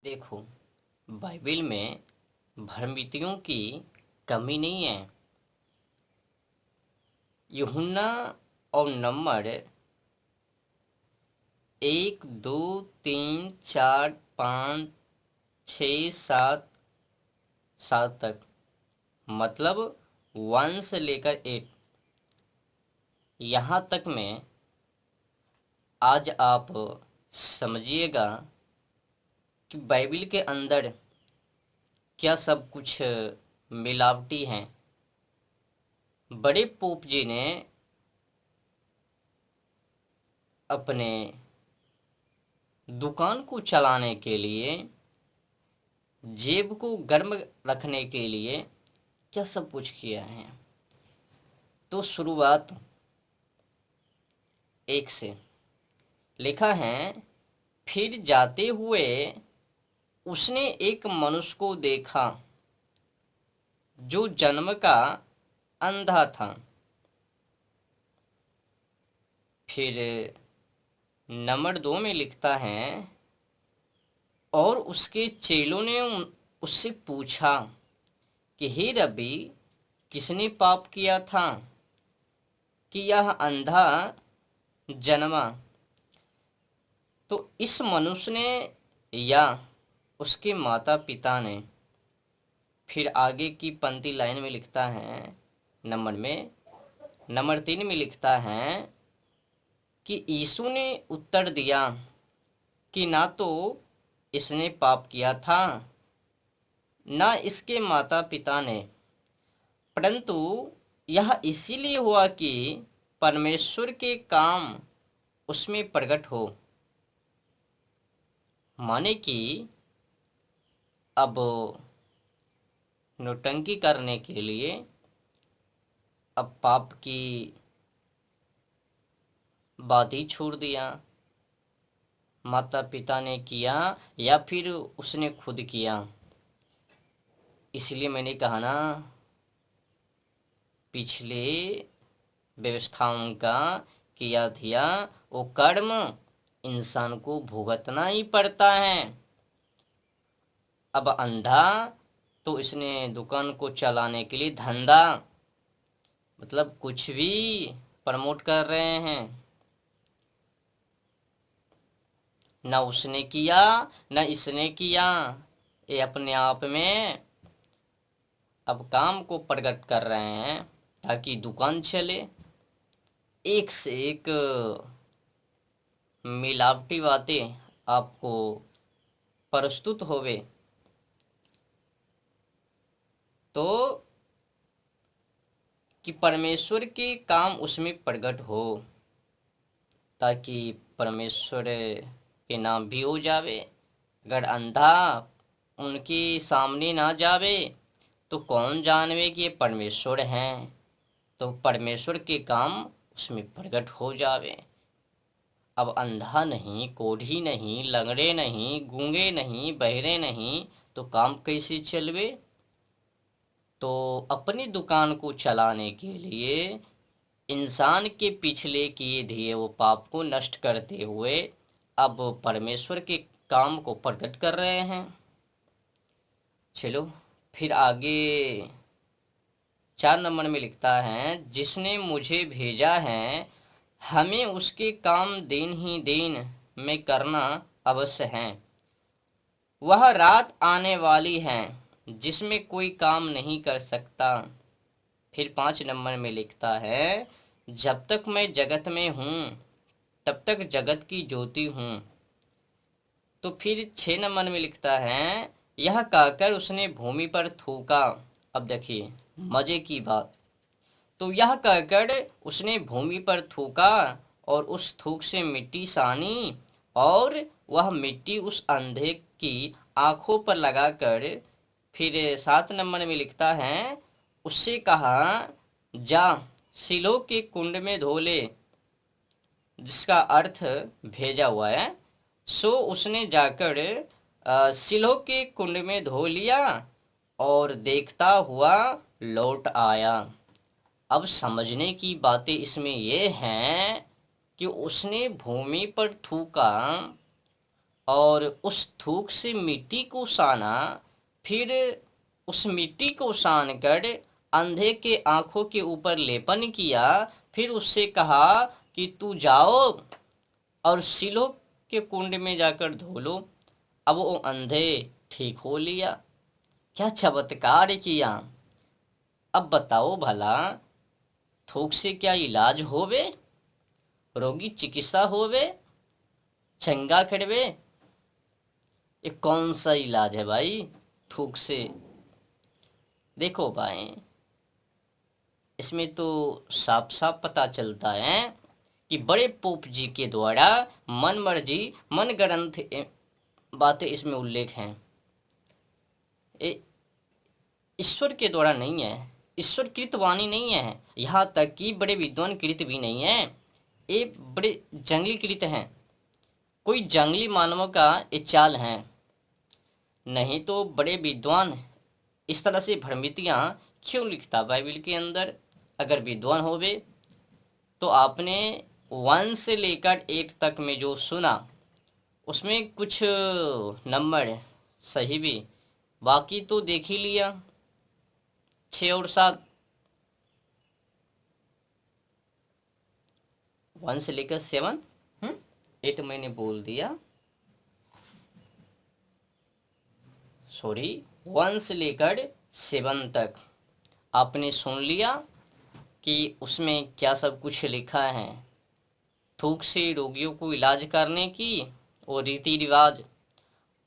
देखो, बाइबिल में भ्रमितियों की कमी नहीं है। यूहन्ना और नंबर 1, 2, 3, 4, 5, 6, 7 तक, मतलब 1 से लेकर 8 यहाँ तक में आज आप समझिएगा कि बाइबिल के अंदर क्या सब कुछ मिलावटी हैं। बड़े पोप जी ने अपने दुकान को चलाने के लिए, जेब को गर्म रखने के लिए क्या सब कुछ किया है। तो शुरुआत 1 से लिखा है, फिर जाते हुए उसने एक मनुष्य को देखा जो जन्म का अंधा था। फिर नंबर 2 में लिखता है, और उसके चेलों ने उससे पूछा कि हे रब्बी, किसने पाप किया था कि यह अंधा जन्मा, तो इस मनुष्य ने या उसके माता पिता ने। फिर आगे की पंक्ति लाइन में लिखता है, नंबर 3 में लिखता है कि यीशु ने उत्तर दिया कि ना तो इसने पाप किया था, ना इसके माता पिता ने, परंतु यह इसीलिए हुआ कि परमेश्वर के काम उसमें प्रकट हो। माने कि अब नौटंकी करने के लिए, अब पाप की बात ही छोड़ दिया, माता पिता ने किया या फिर उसने खुद किया। इसलिए मैंने कहा ना, पिछले व्यवस्थाओं का किया दिया वो कर्म इंसान को भुगतना ही पड़ता है। अब अंधा तो इसने दुकान को चलाने के लिए धंधा, मतलब कुछ भी प्रमोट कर रहे हैं। ना उसने किया ना इसने किया, ये अपने आप में अब काम को प्रकट कर रहे हैं ताकि दुकान चले। एक से एक मिलावटी बातें आपको प्रस्तुत होवे। तो कि परमेश्वर के काम उसमें प्रकट हो, ताकि परमेश्वर के नाम भी हो जावे। अगर अंधा उनके सामने ना जावे तो कौन जानवे कि ये परमेश्वर हैं, तो परमेश्वर के काम उसमें प्रकट हो जावे। अब अंधा नहीं, कोढ़ी नहीं, लंगड़े नहीं, गूंगे नहीं, बहरे नहीं, तो काम कैसे चलवे। तो अपनी दुकान को चलाने के लिए इंसान के पिछले किए दिए वो पाप को नष्ट करते हुए अब परमेश्वर के काम को प्रकट कर रहे हैं। चलो फिर आगे 4 नंबर में लिखता है, जिसने मुझे भेजा है हमें उसके काम दिन ही दिन में करना अवश्य है। वह रात आने वाली है जिसमें कोई काम नहीं कर सकता। फिर 5 नंबर में लिखता है, जब तक मैं जगत में हूँ तब तक जगत की ज्योति हूँ। तो फिर 6 नंबर में लिखता है, यह कहकर उसने भूमि पर थूका। अब देखिए मजे की बात, तो यह कहकर उसने भूमि पर थूका और उस थूक से मिट्टी सानी, और वह मिट्टी उस अंधे की आंखों पर लगाकर। फिर 7 नंबर में लिखता है, उससे कहा, जा सिलो के कुंड में धो ले, जिसका अर्थ भेजा हुआ है। सो उसने जाकर सिलो के कुंड में धो लिया और देखता हुआ लौट आया। अब समझने की बातें इसमें यह हैं कि उसने भूमि पर थूका और उस थूक से मिट्टी को साना, फिर उस मिट्टी को सान कर अंधे के आंखों के ऊपर लेपन किया, फिर उससे कहा कि तू जाओ और सिलो के कुंड में जाकर धो लो। अब वो अंधे ठीक हो लिया। क्या चमत्कार किया। अब बताओ भला, थूक से क्या इलाज होवे, रोगी चिकित्सा होवे, चंगा करवे? ये कौन सा इलाज है भाई थूक से? देखो भाई, इसमें तो साफ साफ पता चलता है कि बड़े पोप जी के द्वारा मन मर्जी मन ग्रंथ बातें इसमें उल्लेख हैं। ये ईश्वर के द्वारा नहीं है, ईश्वर कृत वाणी नहीं है, यहाँ तक कि बड़े विद्वान कृत भी नहीं है, ये बड़े जंगली कृत हैं, कोई जंगली मानवों का ये चाल है। नहीं तो बड़े विद्वान इस तरह से भ्रमितियाँ क्यों लिखता बाइबल के अंदर? अगर विद्वान होवे तो आपने 1 से लेकर 1 तक में जो सुना उसमें कुछ नंबर सही भी, बाकी तो देख ही लिया 6 और 7। 1 से लेकर 7, 8 मैंने बोल दिया, सॉरी, 1 से लेकर 7 तक आपने सुन लिया कि उसमें क्या सब कुछ लिखा है। थूक से रोगियों को इलाज करने की और रीति रिवाज,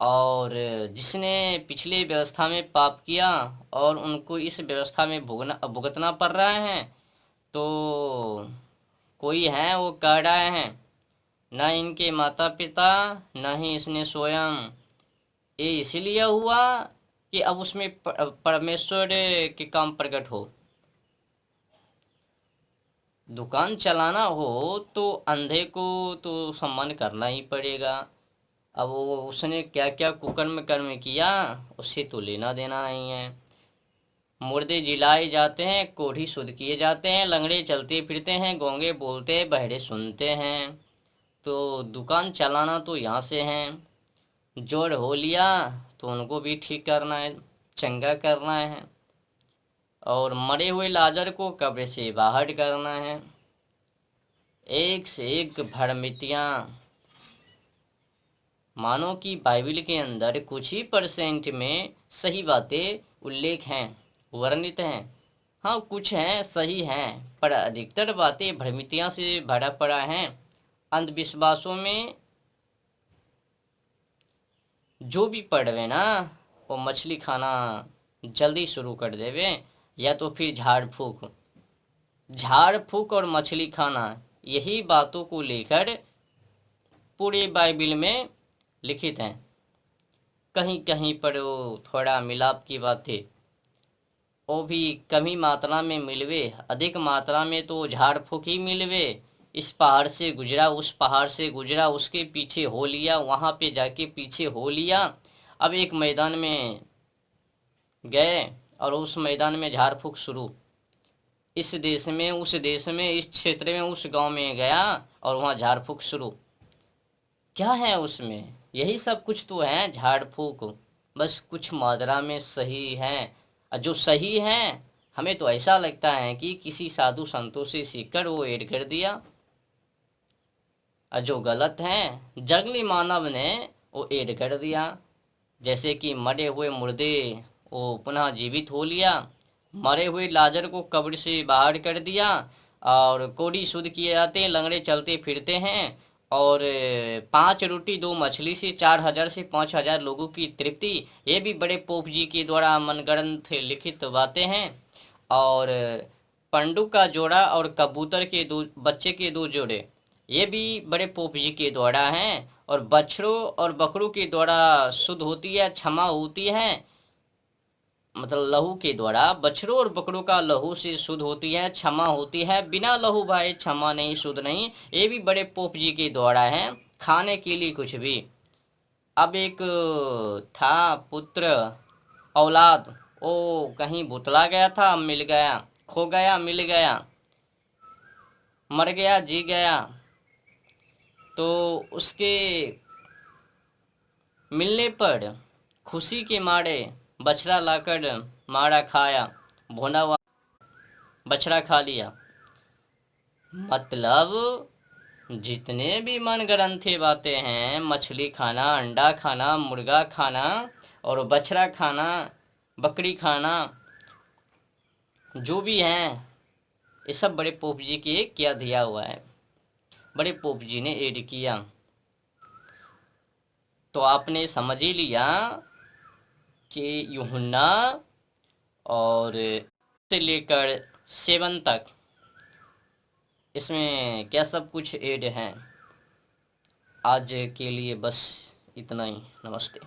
और जिसने पिछले व्यवस्था में पाप किया और उनको इस व्यवस्था में भुगतना पड़ रहा है, तो कोई है वो कह रहे हैं न इनके माता पिता न ही इसने स्वयं, ये इसलिए हुआ कि अब उसमें परमेश्वर के काम प्रकट हो। दुकान चलाना हो तो अंधे को तो सम्मान करना ही पड़ेगा। अब वो उसने क्या क्या कुकर्म कर्म किया उससे तो लेना देना नहीं है। मुर्दे जिलाए जाते हैं, कोढ़ी शुद्ध किए जाते हैं, लंगड़े चलते फिरते हैं, गूंगे बोलते हैं, बहरे सुनते हैं। तो दुकान चलाना तो यहाँ से है। जोड़ हो लिया तो उनको भी ठीक करना है, चंगा करना है, और मरे हुए लाजर को कब्र से बाहर करना है। एक से एक भ्रमितियाँ, मानो कि बाइबल के अंदर कुछ ही परसेंट में सही बातें उल्लेख हैं, वर्णित हैं। हाँ, कुछ हैं सही हैं, पर अधिकतर बातें भ्रमितियाँ से भरा पड़ा है। अंधविश्वासों में जो भी पढ़वे ना, वो मछली खाना जल्दी शुरू कर देवे, या तो फिर झाड़ फूक और मछली खाना, यही बातों को लेकर पूरे बाइबल में लिखित हैं। कहीं कहीं पर वो थोड़ा मिलाप की बातें, वो भी कम ही मात्रा में मिलवे, अधिक मात्रा में तो झाड़ फूक ही मिलवे। इस पहाड़ से गुजरा, उस पहाड़ से गुजरा, उसके पीछे हो लिया, वहाँ पे जाके पीछे हो लिया। अब एक मैदान में गए और उस मैदान में झाड़ फूक शुरू, इस देश में, उस देश में, इस क्षेत्र में, उस गांव में गया और वहाँ झाड़ फूक शुरू। क्या है उसमें? यही सब कुछ तो है, झाड़ फूक, बस कुछ मात्रा में सही है। और जो सही है हमें तो ऐसा लगता है कि किसी साधु संतों से सीखकर वो ऐड कर दिया, और जो गलत है जंगली मानव ने वो ऐड कर दिया। जैसे कि मरे हुए मुर्दे वो पुनः जीवित हो लिया, मरे हुए लाजर को कब्र से बाहर कर दिया, और कोढ़ी शुद्ध किए जाते हैं, लंगड़े चलते फिरते हैं, और 5 रोटी 2 मछली से 4000 से 5000 लोगों की तृप्ति। ये भी बड़े पोप जी के द्वारा मनगढ़ंत लिखित बातें हैं। और पंडु का जोड़ा और कबूतर के 2 बच्चे के 2 जोड़े, ये भी बड़े पोप जी के द्वारा हैं। और बछड़ों और बकरों के द्वारा शुद्ध होती है, क्षमा होती है, मतलब लहू के द्वारा बछड़ों और बकरों का लहू से शुद्ध होती है, क्षमा होती है। बिना लहू भाई क्षमा नहीं, शुद्ध नहीं। ये भी बड़े पोप जी के द्वारा है, खाने के लिए कुछ भी। अब एक था पुत्र, औलाद, ओ कहीं भुतला गया था, मिल गया, खो गया, मिल गया, मर गया, जी गया। तो उसके मिलने पर खुशी के मारे बछड़ा लाकर मारा खाया, भुना हुआ बछड़ा खा लिया। मतलब जितने भी मनगढ़ंत बातें हैं, मछली खाना, अंडा खाना, मुर्गा खाना और बछड़ा खाना, बकरी खाना, जो भी हैं, ये सब बड़े पोप जी के क्या दिया हुआ है, बड़े पोप जी ने ऐड किया। तो आपने समझ ही लिया कि यूहन्ना और से लेकर 7 तक इसमें क्या सब कुछ ऐड हैं। आज के लिए बस इतना ही। नमस्ते।